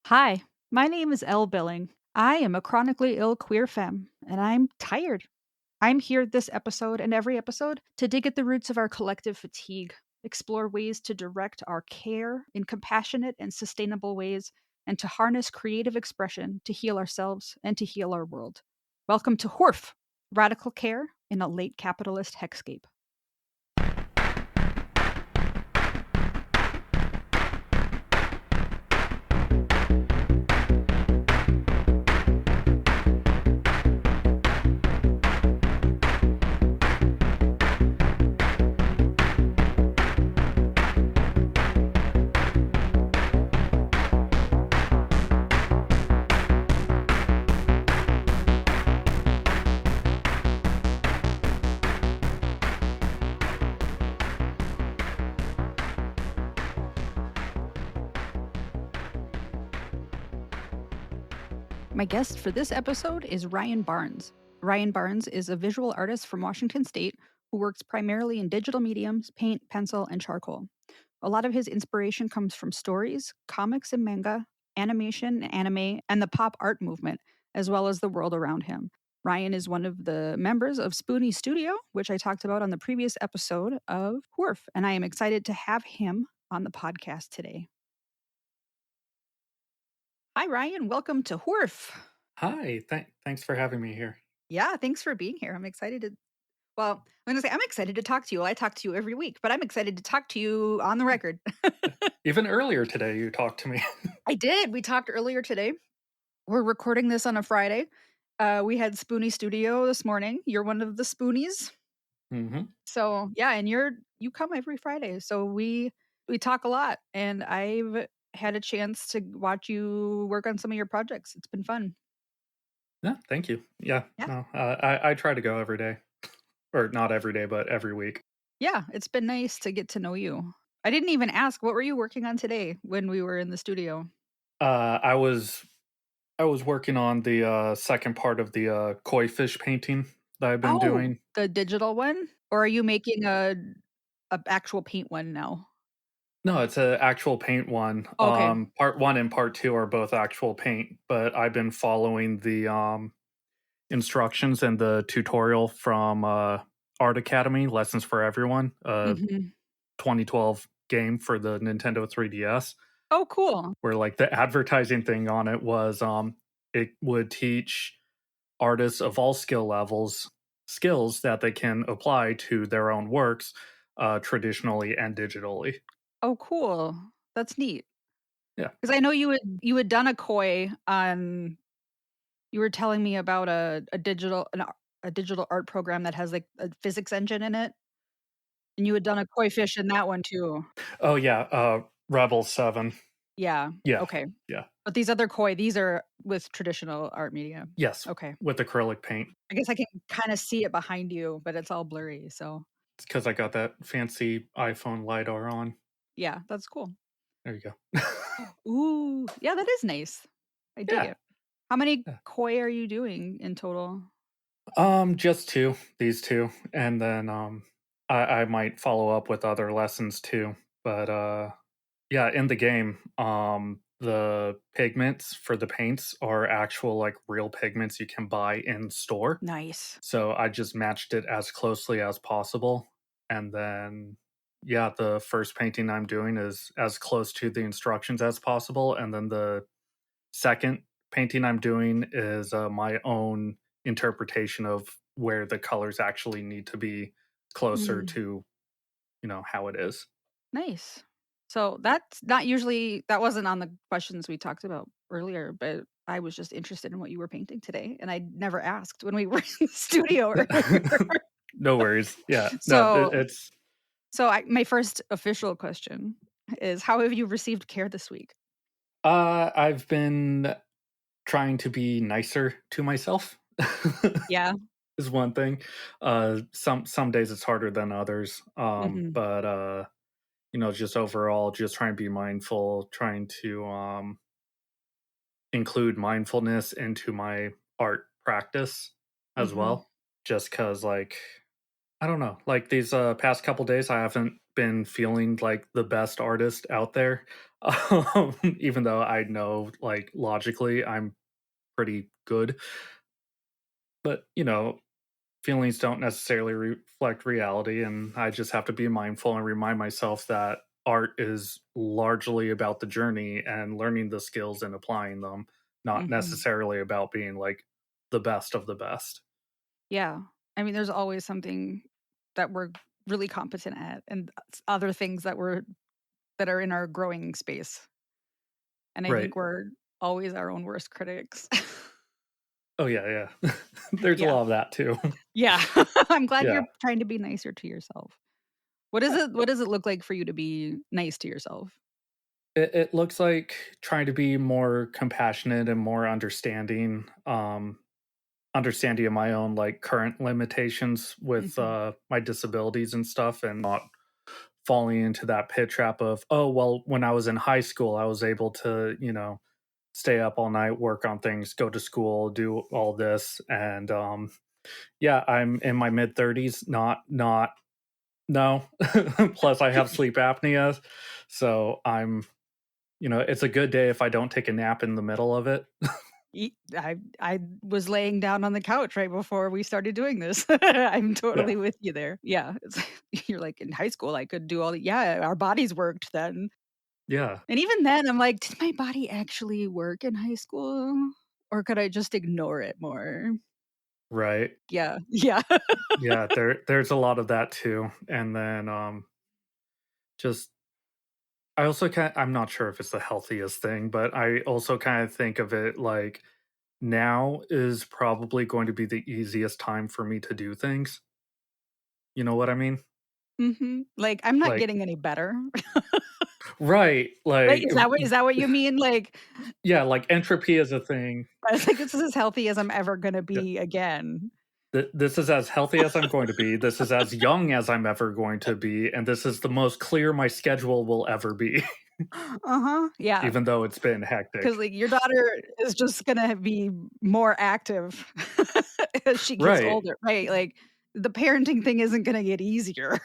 Hi, my name is Elle Billing. I am a chronically ill queer femme, and I'm tired. I'm here this episode and every episode to dig at the roots of our collective fatigue, explore ways to direct our care in compassionate and sustainable ways, and to harness creative expression to heal ourselves and to heal our world. Welcome to Hoorf, Radical Care in a Late Capitalist Hexscape. My guest for this episode is Ryan Barnes. Ryan Barnes is a visual artist from Washington State who works primarily in digital mediums, paint, pencil, and charcoal. A lot of his inspiration comes from stories, comics and manga, animation, anime, and the pop art movement, as well as the world around him. Ryan is one of the members of Spoonie Studio, which I talked about on the previous episode of Hoorf, and I am excited to have him on the podcast today. Hi, Ryan. Welcome to Hoorf. Hi, thanks for having me here. Yeah, thanks for being here. I'm excited to Well, I'm gonna say I'm excited to talk to you. I talk to you every week, but I'm excited to talk to you on the record. Even earlier today, you talked to me. I did. We talked earlier today. We're recording this on a Friday. We had Spoonie Studio this morning. You're one of the Spoonies. hmm So yeah, and you come every Friday. So we talk a lot, and I've had a chance to watch you work on some of your projects. It's been fun. Yeah, thank you. Yeah, Yeah. no, I try to go every day, or not every day, but every week. Yeah, it's been nice to get to know you. I didn't even ask, what were you working on today when we were in the studio? I was working on the second part of the koi fish painting that I've been Oh, doing. the digital one? Or are you making a actual paint one now? No, it's an actual paint one. Okay. Part one and part two are both actual paint, but I've been following the instructions and the tutorial from Art Academy Lessons for Everyone. Mhm. 2012 game for the Nintendo 3DS, Oh, cool. where like the advertising thing on it was it would teach artists of all skill levels skills that they can apply to their own works traditionally and digitally. Oh, cool. That's neat. Yeah. 'Cause I know you had done a koi on you were telling me about a digital art program that has, like, a physics engine in it, and you had done a koi fish in that one too. Oh yeah, Rebel 7. Yeah, Yeah. okay. Yeah. But these other koi, these are with traditional art media. Yes, Okay. with acrylic paint. I guess I can kinda see it behind you, but it's all blurry, so It's because I got that fancy iPhone LiDAR on. yeah, that's cool. There you go. Ooh, yeah, that is nice. I dig Yeah. it. How many Yeah. koi are you doing in total? Just two, these two, and then I might follow up with other lessons too. But yeah, in the game, the pigments for the paints are actual like real pigments you can buy in store. Nice. So I just matched it as closely as possible, and then yeah, the first painting I'm doing is as close to the instructions as possible, and then the second painting I'm doing is my own interpretation of where the colors actually need to be closer Mm, to, how it is. nice. So that's not usually that wasn't on the questions we talked about earlier, but I was just interested in what you were painting today, and I never asked when we were in the studio earlier. No worries. Yeah. No, So it's my first official question is, how have you received care this week? I've been trying to be nicer to myself. Yeah. Is one thing. Some days it's harder than others. Mhm. But just overall just trying to be mindful, trying to include mindfulness into my art practice as Mhm. well. Just cuz like I don't know, like these past couple days I haven't been feeling like the best artist out there. Even though I know like logically I'm pretty good, but feelings don't necessarily reflect reality, and I just have to be mindful and remind myself that art is largely about the journey and learning the skills and applying them, not Mhm. necessarily about being like the best of the best. Yeah. I mean, there's always something that we're really competent at and other things that are in our growing space. And I Right. think we're always our own worst critics. Oh yeah, yeah. There's a Yeah. lot of that too. Yeah. I'm glad Yeah. you're trying to be nicer to yourself. What does it look like for you to be nice to yourself? It looks like trying to be more compassionate and more understanding of my own like current limitations with Mhm. my disabilities and stuff, and not falling into that pit trap of, oh well, when I was in high school I was able to stay up all night, work on things, go to school, do all this, and yeah, I'm in my mid 30s, not no. Plus I have sleep apnea, so it's a good day if I don't take a nap in the middle of it. I was laying down on the couch right before we started doing this. I'm Yeah. totally with you there. Yeah, it's you're like, "In high school, I could do all the" yeah, our bodies worked then. Yeah. And even then, I'm like, "Did my body actually work in high school, or could I just ignore it more?" Right. Yeah, yeah. Yeah, there's a lot of that too. And then just I also I'm not sure if it's the healthiest thing, but I also kind of think of it like now is probably going to be the easiest time for me to do things. You know what I mean? Mhm. Like, I'm not Like getting any better. right, Like, like is that what you mean? Like, yeah, like entropy is a thing. I was like, "This is as healthy as I'm ever gonna Yeah. be again." This is as healthy as I'm going to be. This is as young as I'm ever going to be, and this is the most clear my schedule will ever be, Uh-huh, yeah. even though it's been 'Cause, hectic. like, your daughter is just gonna be more active as she gets Right. older, right? Like, the parenting thing isn't gonna get easier.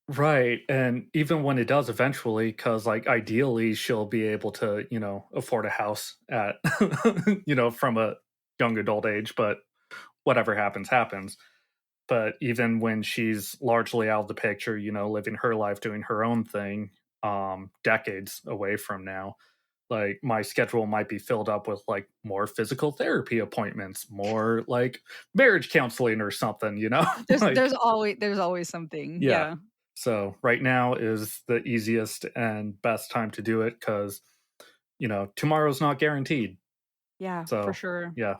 Right, and even when it does eventually, because like, ideally, she'll be able to, afford a house at from a young adult age, but whatever happens, happens. But even when she's largely out of the picture, living her life, doing her own thing, decades away from now, like, my schedule might be filled up with, like, more physical therapy appointments, more, like, marriage counseling or something, There's Like there's always something, yeah. yeah. So right now is the easiest and best time to do it because tomorrow's not guaranteed. Yeah, for So sure. yeah.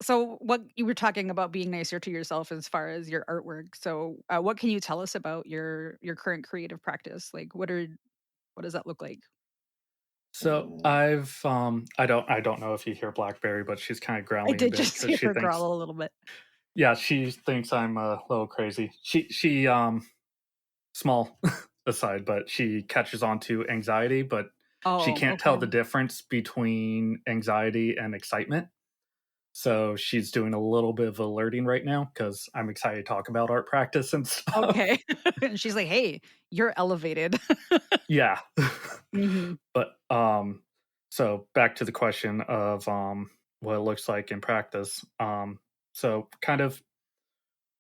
So, what you were talking about being nicer to yourself as far as your artwork, so, what can you tell us about your current creative practice? Like, what does that look like? So I've I don't know if you hear BlackBerry, but she's kind of I growling a did bit just because hear she her thinks growl a little bit. yeah, she thinks I'm a little crazy. She small aside, but she catches on to anxiety, but she Oh, can't tell okay. the difference between anxiety and excitement. So she's doing a little bit of alerting right now because I'm excited to talk about art practice and stuff. Okay. And she's like, "Hey, you're elevated." Yeah. Mhm. But so back to the question of what it looks like in practice. So kind of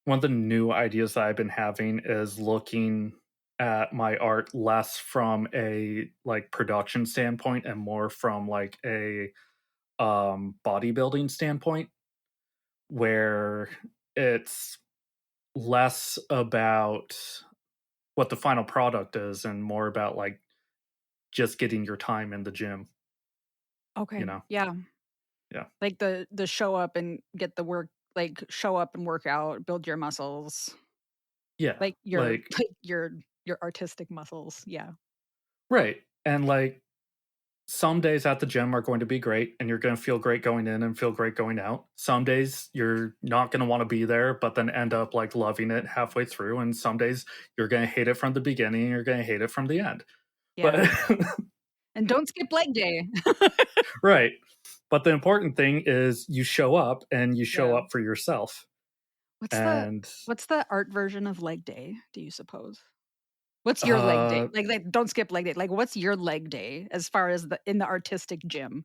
one of the new ideas that I've been having is looking at my art less from a like production standpoint and more from like a bodybuilding standpoint where it's less about what the final product is and more about like just getting your time in the gym, you Okay. know? Yeah. Yeah. Like the show up and get the work like show up and work out, build your muscles, Yeah. like your Like, like your artistic muscles. Yeah. right. And like some days at the gym are going to be great and you're going to feel great going in and feel great going out. Some days you're not going to want to be there, but then end up like loving it halfway through. And some days you're going to hate it from the beginning and you're going to hate it from the end. But Yeah. And don't skip leg day. right. But the important thing is you show up and you show Yeah. up for yourself. What's the And what's the art version of leg day, do you suppose? What's your leg day? uh, Like, don't skip leg day. Like, what's your leg day as far as the artistic gym?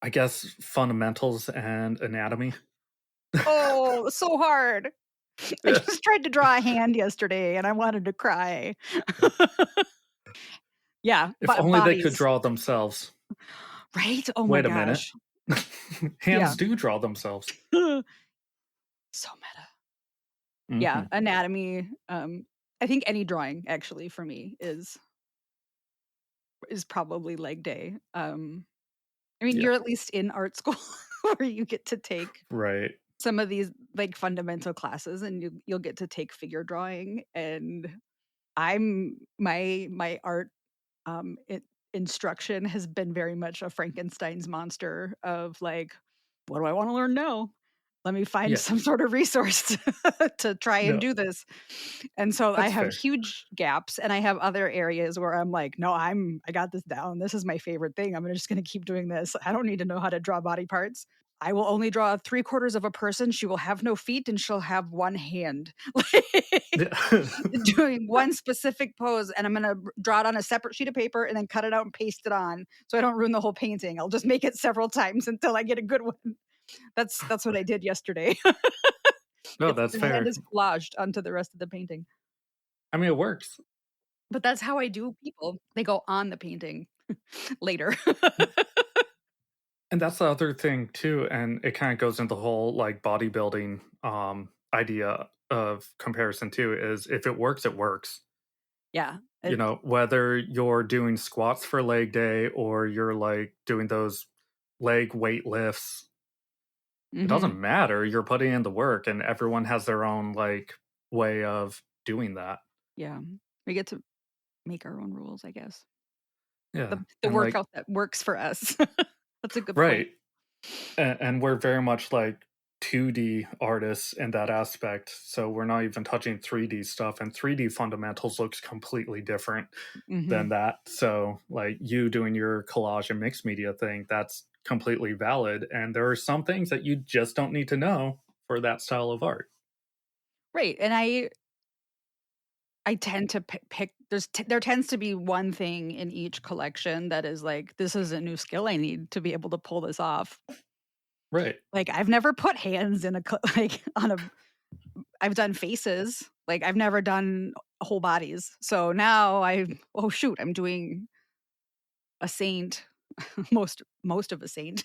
I guess fundamentals and anatomy. Oh, so hard. I just tried to draw a hand yesterday and I wanted to cry. Yeah, If only they could bodies. draw themselves. Right? Oh my Wait a minute. gosh. Yeah. Hands do draw themselves. So meta. Yeah, Mhm. anatomy, I think any drawing actually for me is probably leg day. I mean, Yeah. you're at least in art school where you get to take Right. some of these, like, fundamental classes and you'll get to take figure drawing, and my art, I instruction has been very much a Frankenstein's monster of, like, "What do I wanna learn now? Let me find Yeah. some sort of resource to try and No, do this." And so I that's have fair. huge gaps, and I have other areas where I'm like, "No, I got this down. This is my favorite thing. I'm just gonna keep doing this. I don't need to know how to draw body parts. I will only draw 3/4 of a person. She will have no feet, and she'll have 1 hand." Like, Yeah. doing one specific pose, and I'm gonna draw it on a separate sheet of paper and then cut it out and paste it on so I don't ruin the whole painting. I'll just make it several times until I get a good one. That's what I did yesterday. No, It's that's the hand fair. is collaged onto the rest of the painting. I mean, it works. But that's how I do people. They go on the painting later. And that's the other thing too, and it kinda goes into the whole, like, bodybuilding, idea of comparison too, is if it works, it works. Yeah. You know, whether you're doing squats for leg day or you're, like, doing those leg weight lifts, it doesn't Mhm. matter, you're putting in the work, and everyone has their own, like, way of doing that. Yeah. We get to make our own rules, I guess. Yeah, The and, like workout that works for us. That's a good point. right. And we're very much like 2D artists in that aspect. So we're not even touching 3D stuff, and 3D fundamentals looks completely different than Mhm. that. So, like you doing your collage and mixed media thing, that's completely valid. And there are some things that you just don't need to know for that style of art. Right, and I tend to pick there tends to be one thing in each collection that is like, "This is a new skill I need to be able to pull this off." Right. Like, I've never put hands in a like, on a I've done faces, like, I've never done whole bodies. So now oh, shoot, I'm doing a saint, most of a saint.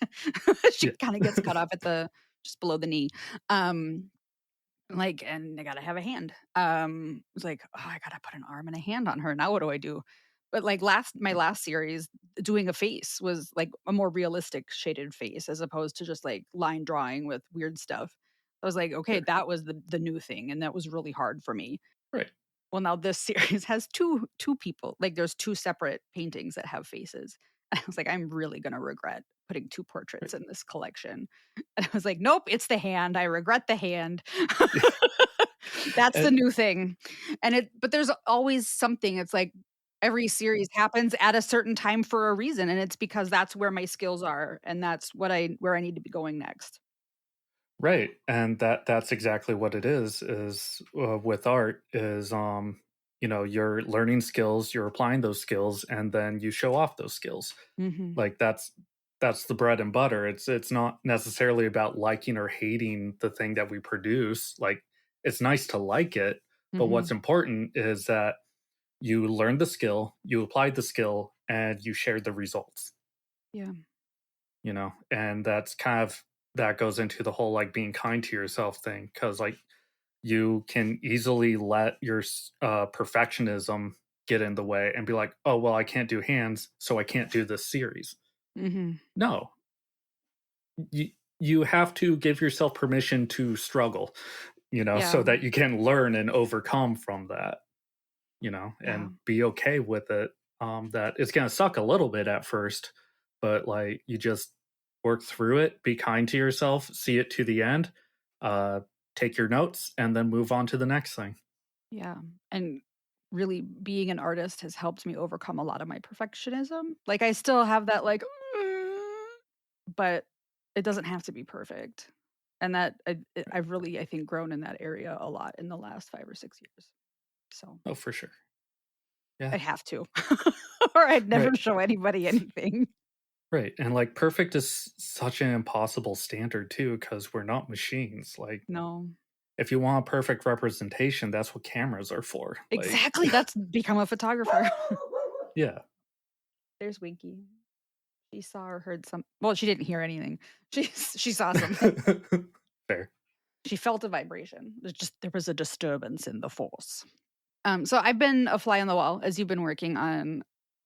She Yeah. kinda gets cut off at the just below the knee. Um, like, and I gotta have a hand. It's like, "Oh, I gotta put an arm and a hand on her. Now what do I do?" But, like, my last series, doing a face was, like, a more realistic shaded face as opposed to just, like, line drawing with weird stuff. I was like, "Okay, Sure. that was the new thing," and that was really hard for me. Right. Well, now this series has two people, like, there's 2 separate paintings that have faces. I was like, "I'm really gonna regret putting 2 Right. portraits in this collection." And I was like, "Nope, it's the hand. I regret the hand." That's the And new thing. But there's always something. It's like every series happens at a certain time for a reason, and it's because that's where my skills are, and that's where I need to be going next. right, and that's exactly what it is, with art is, you know, you're learning skills, you're applying those skills, and then you show off those skills. Mhm. Like, that's the bread and butter. It's not necessarily about liking or hating the thing that we produce, like, it's nice to like it, but what's Mhm. important is that you learned the skill, you applied the skill, and you shared the results. Yeah. You know, and that's kind of that goes into the whole like being kind to yourself thing because like you can easily let your perfectionism get in the way and be like, oh well, I can't do hands, so I can't do this series. Mhm. No, you have to give yourself permission to struggle, you know, Yeah. so that you can learn and overcome from that, you know, Yeah. and be okay with it. That it's gonna suck a little bit at first, but like you just work through it, be kind to yourself, see it to the end, uh, take your notes, and then move on to the next thing. Yeah, and really being an artist has helped me overcome a lot of my perfectionism. Like, I still have that, like, but it doesn't have to be perfect. And that I've really, I think, grown in that area a lot in the last 5 or 6 years. So Oh, for sure. I Yeah. have to, or I'd never Right. show anybody anything. Right. And like perfect is such an impossible standard too, because we're not machines. Like No. if you want a perfect representation, that's what cameras are for. Like, Exactly, that's become a photographer. yeah. There's Winky. She saw or heard some well, she didn't hear anything. She saw something. Fair. She felt a vibration. There was a disturbance in the force. So I've been a fly on the wall as you've been working on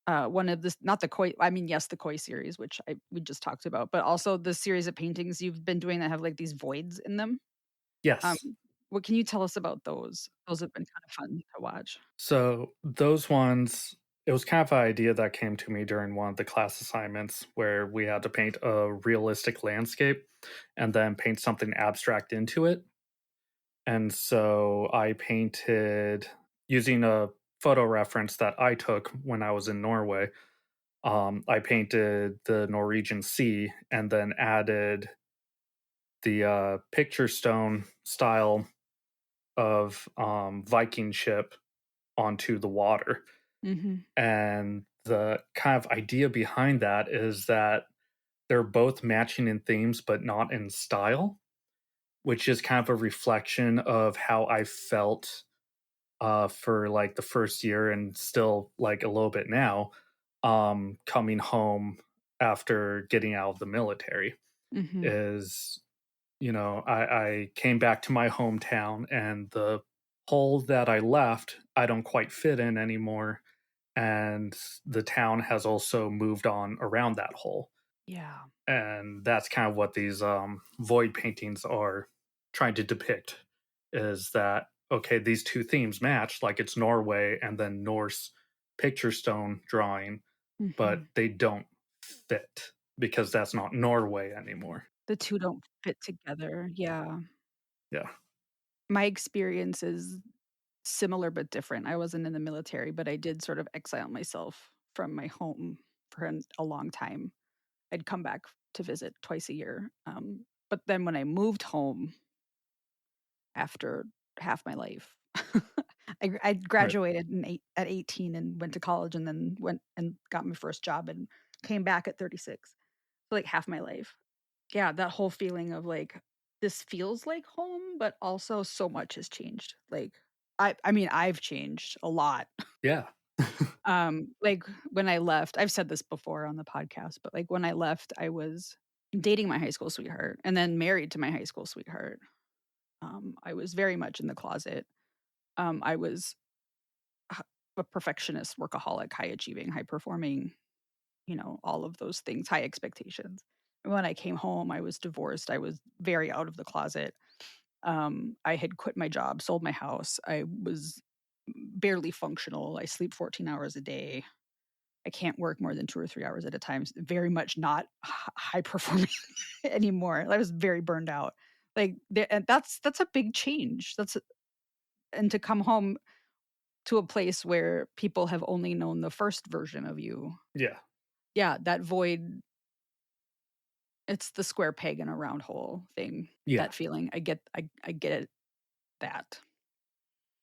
one of this, not the koi. I mean, yes, the koi series, which we just talked about, but also the series of paintings you've been doing that have like these voids in them. Um, Yes. what can you tell us about those? Those have been kind of fun to watch. So those ones, it was kind of an idea that came to me during one of the class assignments where we had to paint a realistic landscape and then paint something abstract into it. And so I painted using a photo reference that I took when I was in Norway. I painted the Norwegian Sea and then added the picture stone style of Viking ship onto the water. Mhm. And the kind of idea behind that is that they're both matching in themes, but not in style, which is kind of a reflection of how I felt for like the first year and still like a little bit now, coming home after getting out of the military. Mhm. Is, I came back to my hometown and the hole that I left, I don't quite fit in anymore. And the town has also moved on around that hole. Yeah. And that's kind of what these void paintings are trying to depict is that, okay, these two themes match, like it's Norway and then Norse picture stone drawing, but Mhm. they don't fit because that's not Norway anymore. The 2 don't fit together. Yeah. Yeah. My experience is similar but different. I wasn't in the military, but I did sort of exile myself from my home for a long time. I'd come back to visit twice a year. But then when I moved home after half my life, I Right. graduated at 18 and went to college and then went and got my first job and came back at 36. So like half my life. Yeah, that whole feeling of like this feels like home, but also so much has changed. Like I mean, I've changed a lot. Yeah. Like when I left, I've said this before on the podcast, but like when I left, I was dating my high school sweetheart and then married to my high school sweetheart. I was very much in the closet. I was h- a perfectionist, workaholic, high achieving, high performing, all of those things, high expectations. And when I came home, I was divorced. I was very out of the closet. I had quit my job, sold my house. I was barely functional. I sleep 14 hours a day. I can't work more than 2 or 3 hours at a time. Very much not high performing anymore. I was very burned out. Like, and that's a big change. And to come home to a place where people have only known the first version of you. Yeah. Yeah, that void, it's the square peg in a round hole thing. Yeah. That feeling. I get it. That.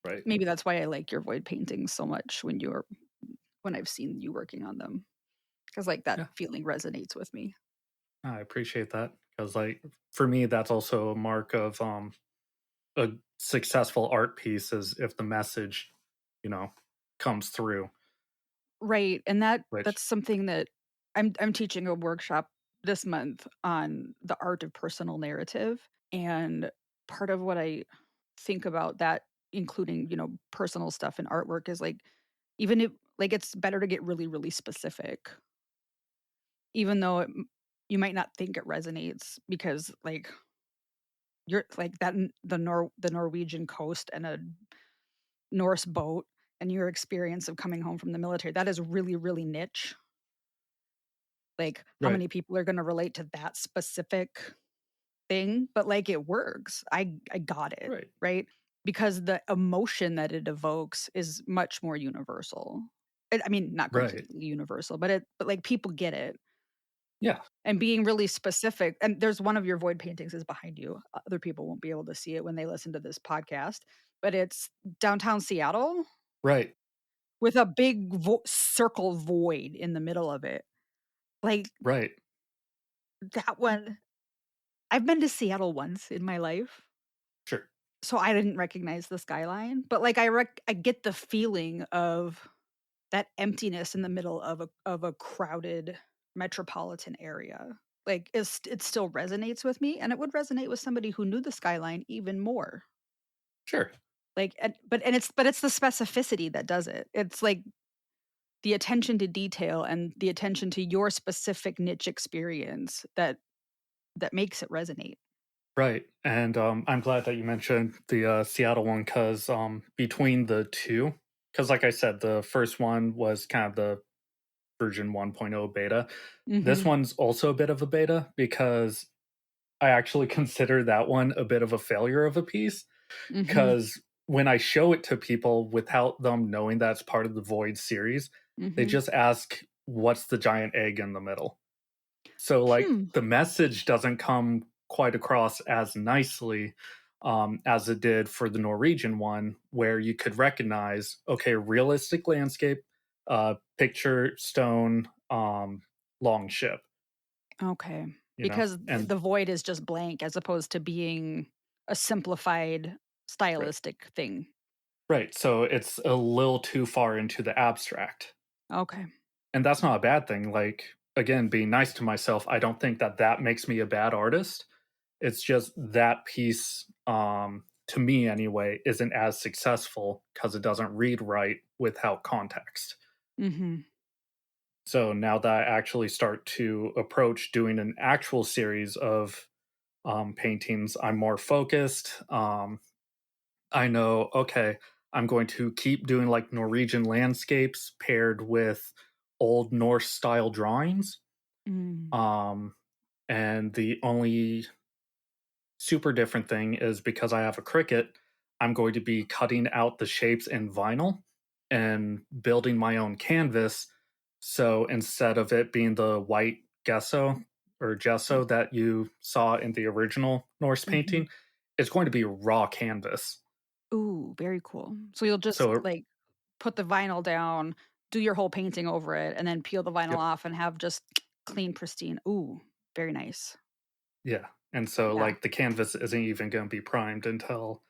Right. Maybe that's why I like your void paintings so much when I've seen you working on them. Because like that Yeah. feeling resonates with me. I appreciate that because, like, for me, that's also a mark of a successful art piece is if the message, you know, comes through. Right, and Which, that's something that I'm teaching a workshop this month on the art of personal narrative, and part of what I think about that, including, personal stuff and artwork is, like, even if like, it's better to get really, really specific, even though you might not think it resonates because, like, you're like, the Norwegian coast and a Norse boat and your experience of coming home from the military, that is really, really niche. Like, how right, many people are gonna relate to that specific thing? But, like, it works. I got it, right, right? Because the emotion that it evokes is much more universal. I mean, not right, completely universal, but, like, people get it. Yeah. and being really specific. And there's one of your void paintings is behind you. Other people won't be able to see it when they listen to this podcast, but it's downtown Seattle Right. with a big circle void in the middle of it. Like Right. that one. I've been to Seattle once in my life, Sure. so I didn't recognize the skyline, but like I get the feeling of that emptiness in the middle of a crowded metropolitan area. Like it still resonates with me, and it would resonate with somebody who knew the skyline even more. Sure. Like but it's the specificity that does it. It's like the attention to detail and the attention to your specific niche experience that makes it resonate. Right. And I'm glad that you mentioned the Seattle one because between the two, because like I said, the first one was kind of the version 1.0 beta. This Mhm. one's also a bit of a beta because I actually consider that one a bit of a failure of a piece. Mhm. Because when I show it to people without them knowing that's part of the Void series, they Mhm. just ask, what's the giant egg in the middle? So, like, Hmm. the message doesn't come quite across as nicely as it did for the Norwegian one, where you could recognize, okay, realistic landscape, picture, stone, long ship, Okay. you know? Because And the void is just blank as opposed to being a simplified right, stylistic thing. right. So it's a little too far into the abstract. Okay. And that's not a bad thing. Like, again, being nice to myself, I don't think that that makes me a bad artist. It's just that piece, to me anyway, isn't as successful because it doesn't read right without context. Mhm. So now that I actually start to approach doing an actual series of paintings, I'm more focused. I know, okay, I'm going to keep doing like Norwegian landscapes paired with old Norse style drawings. Mm. Um, and the only super different thing is because I have a Cricut, I'm going to be cutting out the shapes in vinyl and building my own canvas. So instead of it being the white gesso or gesso that you saw in the original Norse Mhm. painting, it's going to be raw canvas. Ooh, very cool. So you'll just, So, like, put the vinyl down, do your whole painting over it, and then peel the vinyl yep, off and have just clean, pristine. Ooh, very nice. yeah. And so, Yeah. like, the canvas isn't even going to be primed until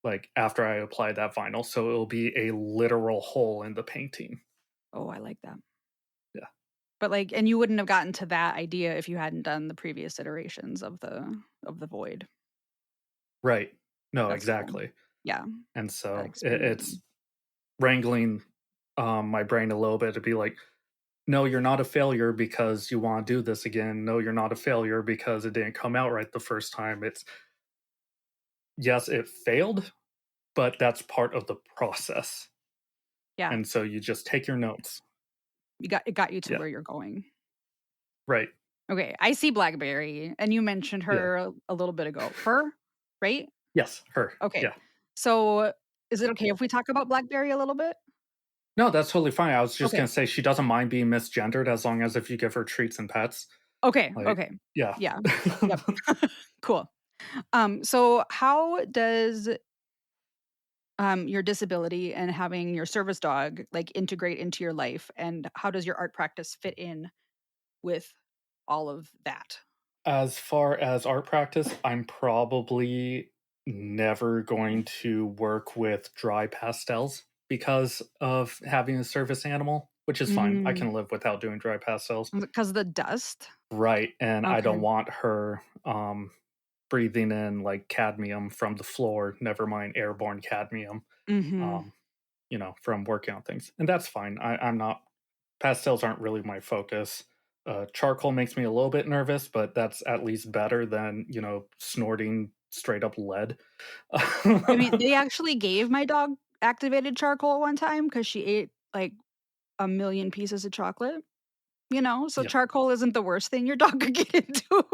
like after I apply that vinyl. So it'll be a literal hole in the painting. Oh, I like that. Yeah. But, like, and you wouldn't have gotten to that idea if you hadn't done the previous iterations of the void. Right. No, That's cool. exactly. Yeah, And that so it's experience. wrangling my brain a little bit to be like, no, you're not a failure because you want to do this again. No, you're not a failure because it didn't come out right the first time. It's yes, it failed, but that's part of the process. Yeah, And so you just take your notes. it got you to Yeah. where you're going. Right. Okay, I see BlackBerry, and you mentioned Yeah. her a little bit ago. Her, right? Yes. Her. Okay. Yeah. So, is it okay if we talk about BlackBerry a little bit? No, that's totally fine. I was just Okay. gonna say she doesn't mind being misgendered as long as if you give her treats and pets. Okay, Like, okay. yeah. Yeah. Yep. Cool. So how does, your disability and having your service dog, like, integrate into your life, and how does your art practice fit in with all of that? As far as art practice, I'm probably never going to work with dry pastels because of having a service animal, which is fine. I Mm, can live without doing dry pastels. because the dust? Right, and I Okay. don't want her, breathing in, like, cadmium from the floor, never mind airborne cadmium, Mhm. um, from working on things, and that's fine. I'm not pastels aren't really my focus. Charcoal makes me a little bit nervous, but that's at least better than, snorting straight up lead. I mean, they actually gave my dog activated charcoal one time because she ate, like, a million pieces of chocolate, so Yeah. charcoal isn't the worst thing your dog could get into.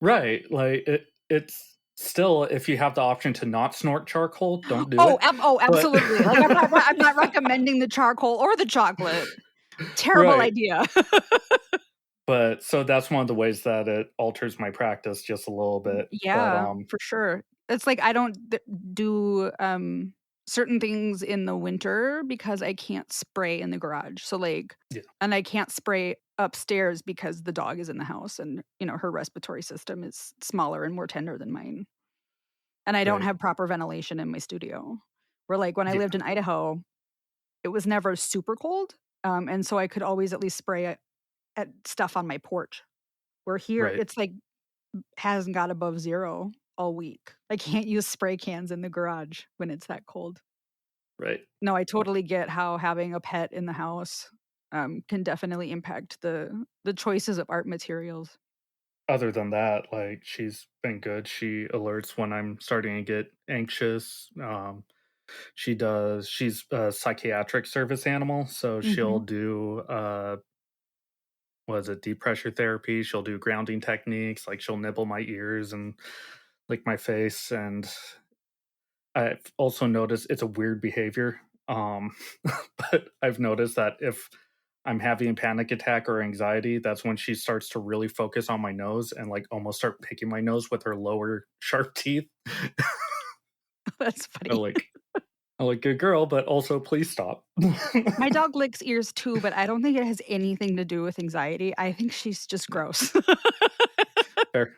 Right, like, it's still if you have the option to not snort charcoal, don't do Oh, it, but absolutely. Like, I'm not recommending the charcoal or the chocolate. Terrible right. idea. But so that's one of the ways that it alters my practice just a little bit. But, Yeah, for sure. It's like I don't do, certain things in the winter because I can't spray in the garage. So, like yeah, and I can't spray upstairs because the dog is in the house and, her respiratory system is smaller and more tender than mine. And I don't right. have proper ventilation in my studio. Where, like, when I lived Yeah, in Idaho, it was never super cold, and so I could always at least spray at stuff on my porch. Where here, right, it's, like, hasn't got above 0 all week. I can't use spray cans in the garage when it's that cold. right. No, I totally get how having a pet in the house, can definitely impact the choices of art materials. Other than that, like, she's been good. She alerts when I'm starting to get anxious. She's a psychiatric service animal, so she'll Mhm. do, was it deep pressure therapy? She'll do grounding techniques, like, she'll nibble my ears and lick my face, and I've also noticed it's a weird behavior, but I've noticed that if I'm having a panic attack or anxiety, that's when she starts to really focus on my nose and, like, almost start picking my nose with her lower sharp teeth. That's I'm funny. like I'm like, "Good girl, but also please stop." My dog licks ears too, but I don't think it has anything to do with anxiety. I think she's just Yeah, gross. fair.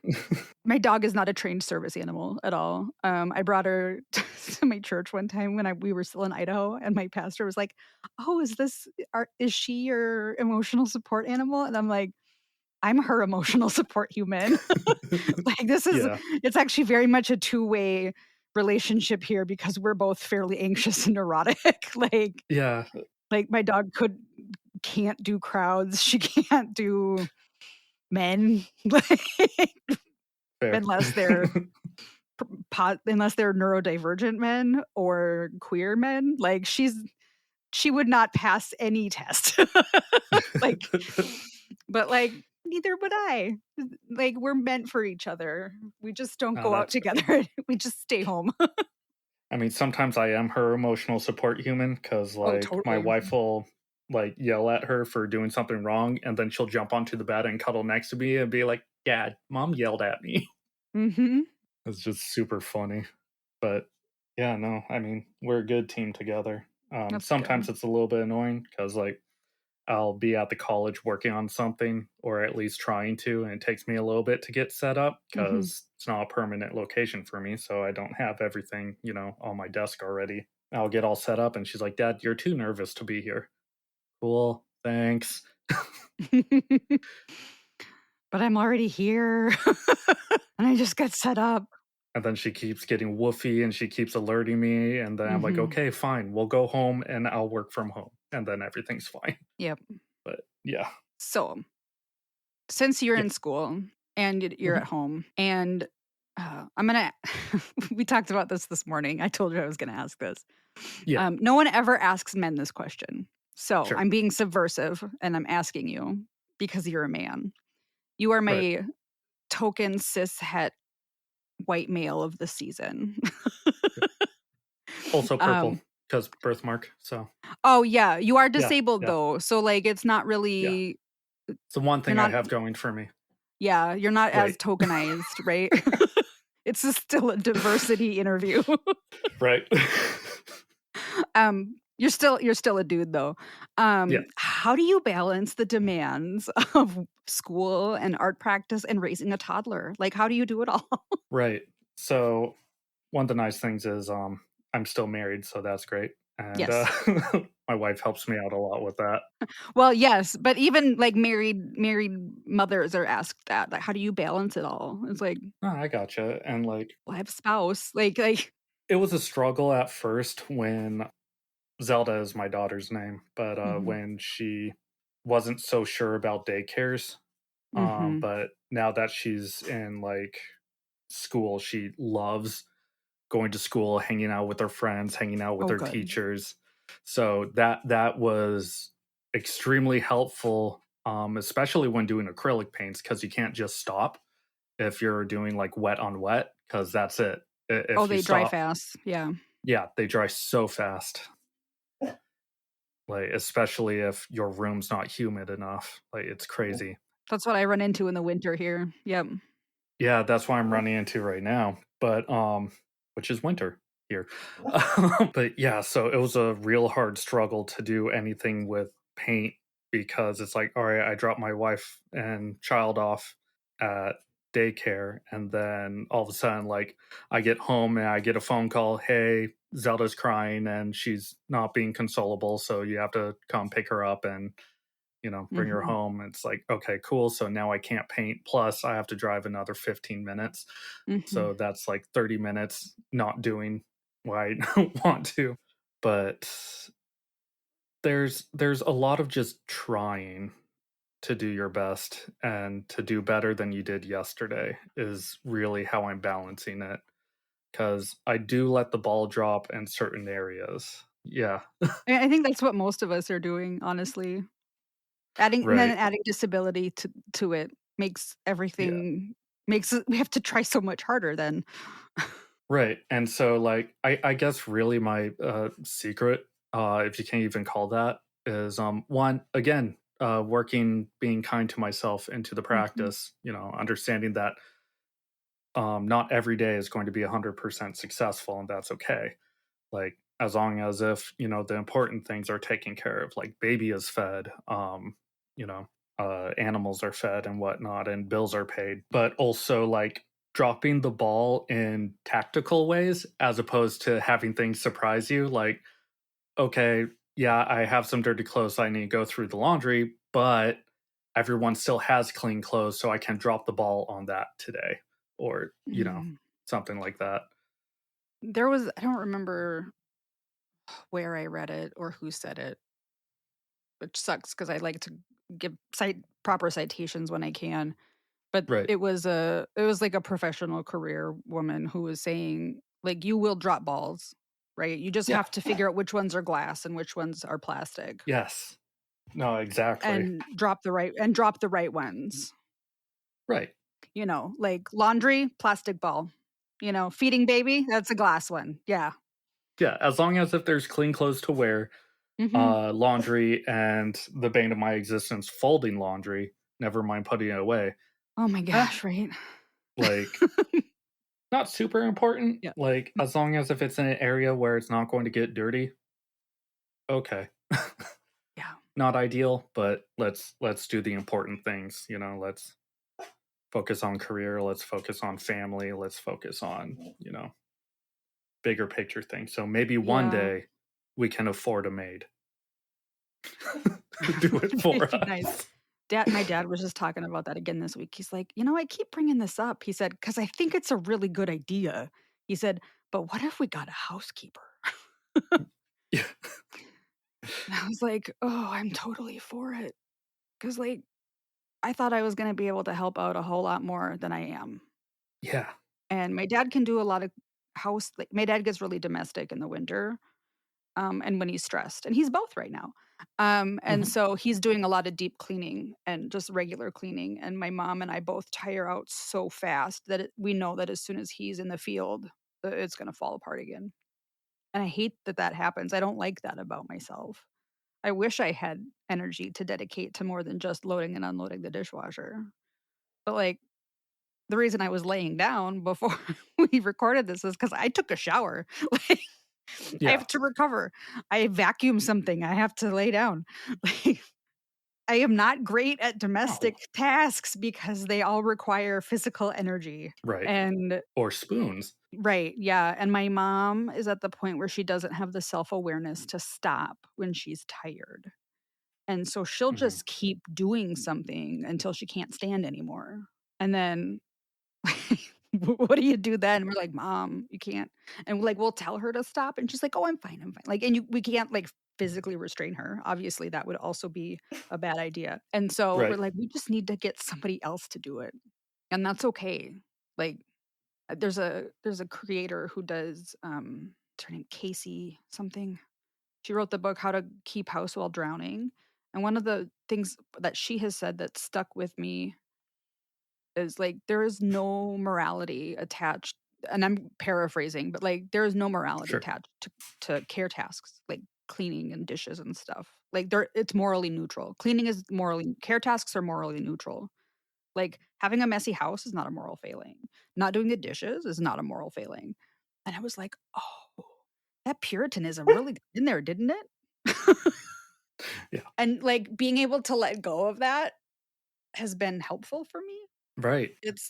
My dog is not a trained service animal at all. I brought her to my church one time when we were still in Idaho, and my pastor was like, "Oh, is she your emotional support animal?" And I'm like, "I'm her emotional support human." Like, Yeah, it's actually very much a two-way relationship here because we're both fairly anxious and neurotic. yeah, Like my dog can't do crowds. She can't do men, like, fair. unless they're unless they're neurodivergent men or queer men. Like, she would not pass any test. Like, but, like, neither would I. Like, we're meant for each other. We just don't No, go out that's together. We just stay home. I mean, sometimes I am her emotional support human because, Oh, like, my totally. wife will, like, yell at her for doing something wrong, and then she'll jump onto the bed and cuddle next to me and be like, "Dad, mom yelled at me." Mhm. It's just super funny. But, yeah, no, I mean, we're a good team together. That's Sometimes good. it's a little bit annoying because, like, I'll be at the college working on something or at least trying to, and it takes me a little bit to get set up Mhm. because it's not a permanent location for me. So I don't have everything, on my desk already. I'll get all set up and she's like, "Dad, you're too nervous to be here." Cool. Thanks. But I'm already here, and I just got set up. And then she keeps getting woofy and she keeps alerting me. And then I'm like, Mhm. okay, fine. We'll go home and I'll work from home. And then everything's fine. Yep. But yeah. So, since you're Yeah. in school and you're Mhm. at home, and I'm gonna, we talked about this morning. I told you I was gonna ask this. Yeah. No one ever asks men this question, so Sure. I'm being subversive and I'm asking you because you're a man. You are Right. my token cis het white male of the season. Yep. Also purple um, because birthmark. So oh yeah, you are yeah. disabled Yeah. though, so like it's not Yeah. really It's the one you're thing I not. have going for me. Yeah, you're not as Right. tokenized, right? It's still a diversity interview. Right. You're still a dude though. Yeah. How do you balance the demands of school and art practice and raising a toddler? Like, how do you do it all? Right. So one of the nice things is I'm still married, so that's great. And Yes. my wife helps me out a lot with that. Well, yes, but even, like, married mothers are asked that, like, "How do you balance it all?" It's like, Oh, I gotcha. And like "Well, I have a spouse." Like it was a struggle at first when Zelda is my daughter's name, but Mhm. when she wasn't so sure about daycares. Mhm. But now that she's in like school, she loves going to school, hanging out with her friends, hanging out with Oh, her good. teachers. So that was extremely helpful, especially when doing acrylic paints, because you can't just stop if you're doing like wet on wet, because that's it. Oh, If you they dry stop, fast. Yeah. yeah, they dry so fast. Like especially if your room's not humid enough, like it's crazy. That's what I run into in the winter here. Yep. Yeah, that's what I'm running into right now, but, which is winter here. But, yeah, so it was a real hard struggle to do anything with paint because it's like, "Alright, I dropped my wife and child off at daycare," and then all of a sudden, like, I get home and I get a phone call, "Hey, Zelda's crying and she's not being consolable, so you have to come pick her up and" bring her Mhm. home. It's like, okay, cool. So now I can't paint. Plus, I have to drive another 15 minutes. Mhm. So that's like 30 minutes not doing what I want to. But there's a lot of just trying to do your best and to do better than you did yesterday is really how I'm balancing it. Cause I do let the ball drop in certain areas. Yeah. I think that's what most of us are doing, honestly. Adding and then Right. adding disability to it makes Yeah. everything makes it we have to try so much harder then. Right, and so, like, I guess really my, secret, if you can even call that, is, 1, again, working being kind to myself into the Mhm. practice, understanding that, not every day is going to be 100% successful, and that's okay. Like, as long as if, the important things are taken care of, like baby is fed, you know, animals are fed and whatnot, and bills are paid. But also like dropping the ball in tactical ways as opposed to having things surprise you. Like, okay, yeah, I have some dirty clothes, so I need to go through the laundry, but everyone still has clean clothes, so I can drop the ball on that today. Or, Mhm. something like that. There was I don't remember where I read it or who said it, which sucks because I like to give proper citations when I can, but Right. it was like a professional career woman who was saying, like, "You will drop balls, right? You just Yeah. have to figure out which ones are glass and which ones are plastic, Yes. No, exactly. and drop the right ones." Right. Like laundry, plastic ball. Feeding baby, that's a glass one. Yeah. Yeah, as long as if there's clean clothes to wear, Mhm. laundry, and the bane of my existence, folding laundry, never mind putting it away. Oh my Eh, gosh, right? like, not super important. Yeah. Like, Mm, as long as if it's in an area where it's not going to get dirty, okay. yeah. Not ideal, but let's do the important things, let's focus on career, let's focus on family, let's focus on, bigger picture things. So maybe one Yeah. day we can afford a maid to do it for It'd be nice. us. My dad was just talking about that again this week. He's like, I keep bringing this up." He said, "'Cause I think it's a really good idea." He said, "But what if we got a housekeeper?" Yeah. And I was like, "Oh, I'm totally for it." 'Cause, like, I thought I was gonna be able to help out a whole lot more than I am. Yeah. And my dad can do a lot of my dad gets really domestic in the winter, and when he's stressed, and he's both right now. And Mhm. so he's doing a lot of deep cleaning and just regular cleaning, and my mom and I both tire out so fast that we know that as soon as he's in the field, it's gonna fall apart again. And I hate that that happens. I don't like that about myself. I wish I had energy to dedicate to more than just loading and unloading the dishwasher. But, like, the reason I was laying down before we recorded this is because I took a shower. Like, I Yeah. have to recover. I vacuum something, I have to lay down. Like, I am not great at domestic Oh, tasks because they all require physical energy. right. And Or spoons. right, yeah, and my mom is at the point where she doesn't have the self-awareness to stop when she's tired. And so she'll Mhm. just keep doing something until she can't stand anymore. And then what do you do then? We're like, "Mom, you can't." And, like, we'll tell her to stop, and she's like, "Oh, I'm fine, I'm fine." Like, and we can't, like, physically restrain her. Obviously, that would also be a bad idea. And so we're Right. like, "We just need to get somebody else to do it." And that's okay. Like, there's a creator who does, what's her name? Casey something. She wrote the book How to Keep House While Drowning. And one of the things that she has said that stuck with me is, like, there is no morality attached, and I'm paraphrasing, but, like, there is no morality Sure. attached to care tasks, like cleaning and dishes and stuff. Like, it's morally neutral. Care tasks are morally neutral. Like, having a messy house is not a moral failing. Not doing the dishes is not a moral failing. And I was like, "Oh, that Puritanism really got in there, didn't it?" Yeah. And, like, being able to let go of that has been helpful for me. Right. It's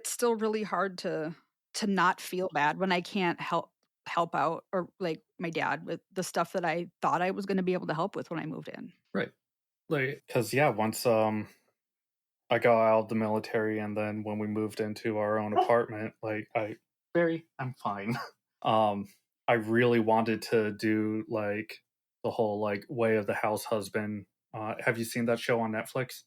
still really hard to not feel bad when I can't help out or, like, my dad with the stuff that I thought I was gonna be able to help with when I moved in. Right. Like, cause yeah, once I got out of the military and then when we moved into our own apartment, like I'm fine. um I really wanted to do like the whole like way of the house husband. Have you seen that show on Netflix?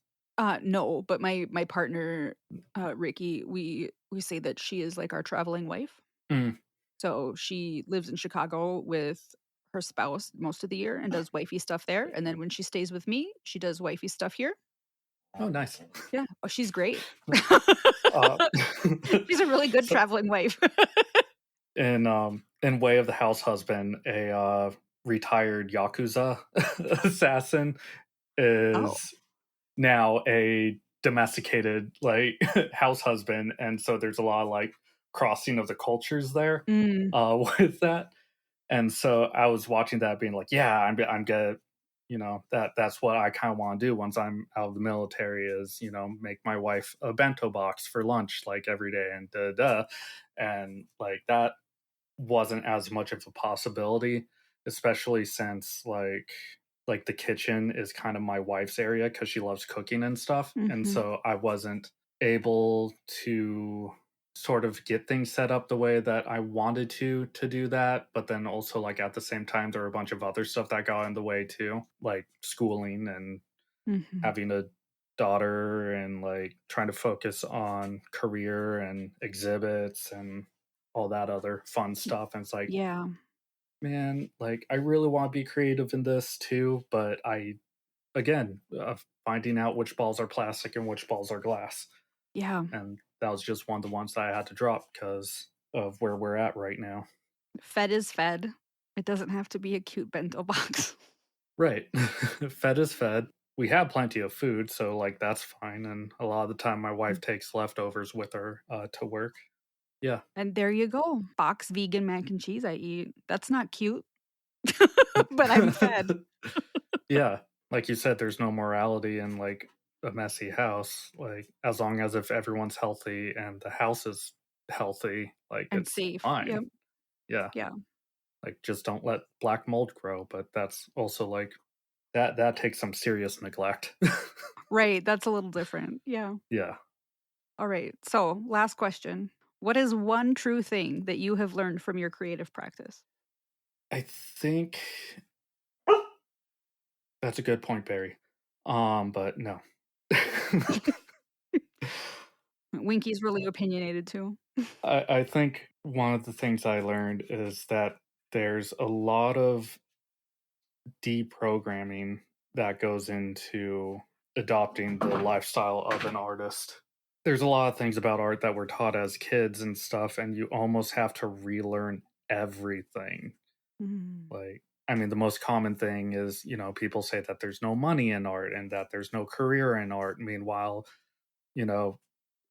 No, but my partner, Ricki, we say that she is like our traveling wife. Mm. So she lives in Chicago with her spouse most of the year and does wifey stuff there, and then when she stays with me, she does wifey stuff here. Oh, nice. Yeah. Oh, she's great. uh, She's a really good so traveling wife. in Way of the House Husband, a retired yakuza assassin Oh. is now a domesticated like house husband, and so there's a lot of like crossing of the cultures there Mm, with that. And so I was watching that, being like, yeah, I'm good. That's what I kind of want to do once I'm out of the military is make my wife a bento box for lunch like every day and and like that wasn't as much of a possibility, especially since like the kitchen is kind of my wife's area because she loves cooking and stuff. And mhm. so I wasn't able to sort of get things set up the way that I wanted to do that. But then also like at the same time there were a bunch of other stuff that got in the way too, like schooling and Mhm. having a daughter and like trying to focus on career and exhibits and all that other fun stuff. And it's like, Yeah. man, like I really want to be creative in this too, but again, finding out which balls are plastic and which balls are glass. Yeah. And that was just one of the ones that I had to drop because of where we're at right now. Fed is fed. It doesn't have to be a cute bento box. Right. Fed is fed. We have plenty of food, so like that's fine. And a lot of the time, my wife takes leftovers with her to work. Yeah. And there you go. Box vegan mac and cheese I eat. That's not cute, but I'm fed. Yeah. Like you said, there's no morality in like a messy house. Like as long as if everyone's healthy and the house is healthy, like And it's safe. Yep. fine. Yeah. Yeah. Like just don't let black mold grow. But that's also like that takes some serious neglect. Right, that's a little different. Yeah. Yeah. Alright, so last question. What is one true thing that you have learned from your creative practice? I think that's a good point, Barry. But no. Winky's really opinionated too. I think one of the things I learned is that there's a lot of deprogramming that goes into adopting the lifestyle of an artist. There's a lot of things about art that we're taught as kids and stuff, and you almost have to relearn everything. Mm. Like, I mean, the most common thing is, people say that there's no money in art and that there's no career in art. Meanwhile, you know,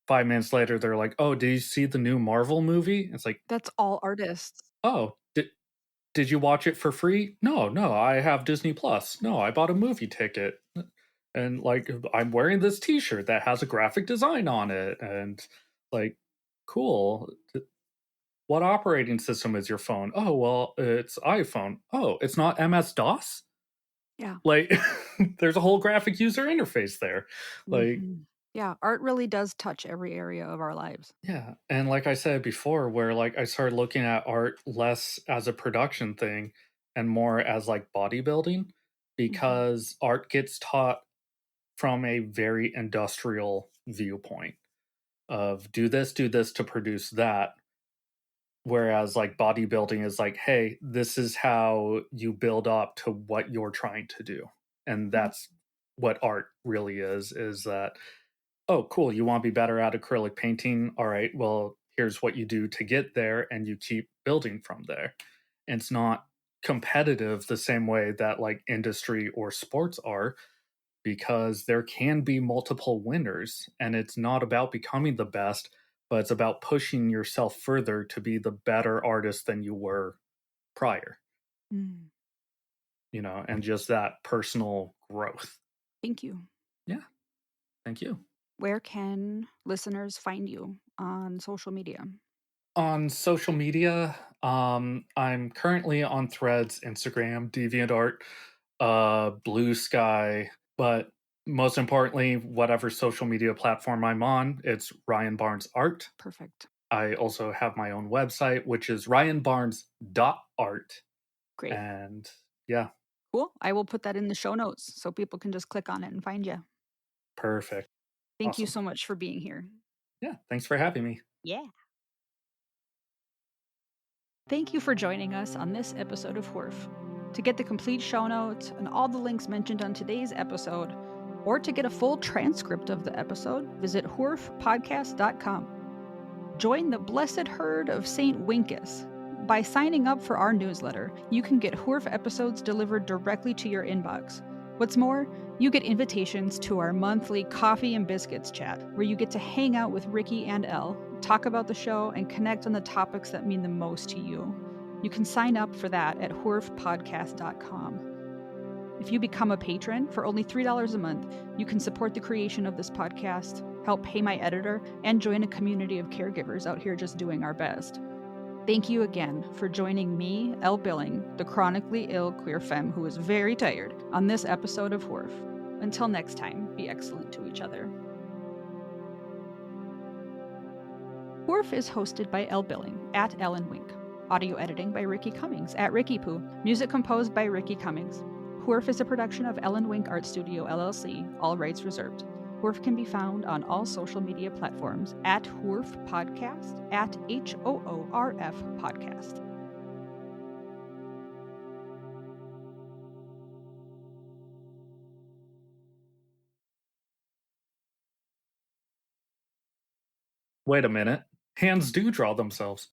5 minutes later, they're like, "Oh, did you see the new Marvel movie?" It's like, That's all artists. "Oh, did you watch it for free?" "No, no, I have Disney Plus." "No, I bought a movie ticket." And like, I'm wearing this T-shirt that has a graphic design on it, and like, cool. What operating system is your phone? Oh, well, it's iPhone. Oh, it's not MS DOS. Yeah. Like, there's a whole graphic user interface there. Like, Mhm. Yeah, art really does touch every area of our lives. yeah, and like I said before, where like I started looking at art less as a production thing and more as like bodybuilding, Mhm. because art gets taught from a very industrial viewpoint of do this to produce that. Whereas like bodybuilding is like, hey, this is how you build up to what you're trying to do. And Mm. that's what art really is that, oh, cool, you want to be better at acrylic painting. All right, well, here's what you do to get there, and you keep building from there. And it's not competitive the same way that like industry or sports are. because there can be multiple winners, and it's not about becoming the best, but it's about pushing yourself further to be the better artist than you were prior, Mm, and just that personal growth. thank you. Yeah, thank you. Where can listeners find you on social media? On social media, I'm currently on Threads, Instagram, DeviantArt, Blue Sky, but most importantly, whatever social media platform I'm on, it's Ryan Barnes Art. Perfect. I also have my own website, which is ryanbarnes.art. Great. And yeah, Cool. I will put that in the show notes so people can just click on it and find you. perfect. Thank you Awesome. so much for being here. Yeah, thanks for having me. Yeah. Thank you for joining us on this episode of Hoorf. To get the complete show notes and all the links mentioned on today's episode, or to get a full transcript of the episode, visit hoorfpodcast.com. Join the blessed herd of St. Winkus. By signing up for our newsletter, you can get Hoorf episodes delivered directly to your inbox. What's more, you get invitations to our monthly Coffee and Biscuits Chat, where you get to hang out with Ricki and Elle, talk about the show, and connect on the topics that mean the most to you. You can sign up for that at hoorfpodcast.com. If you become a patron for only $3 a month, you can support the creation of this podcast, help pay my editor, and join a community of caregivers out here just doing our best. Thank you again for joining me, Elle Billing, the chronically ill queer femme who is very tired, on this episode of Hoorf. Until next time, be excellent to each other. Hoorf is hosted by Elle Billing at Ellen Wink. Audio editing by Ricki Cummings at Ricki Poo. Music composed by Ricki Cummings. Hoorf is a production of Ellen Wink Art Studio LLC, all rights reserved. Hoorf can be found on all social media platforms at Hoorf Podcast, at HOORF Podcast. Wait a minute. Hands do draw themselves.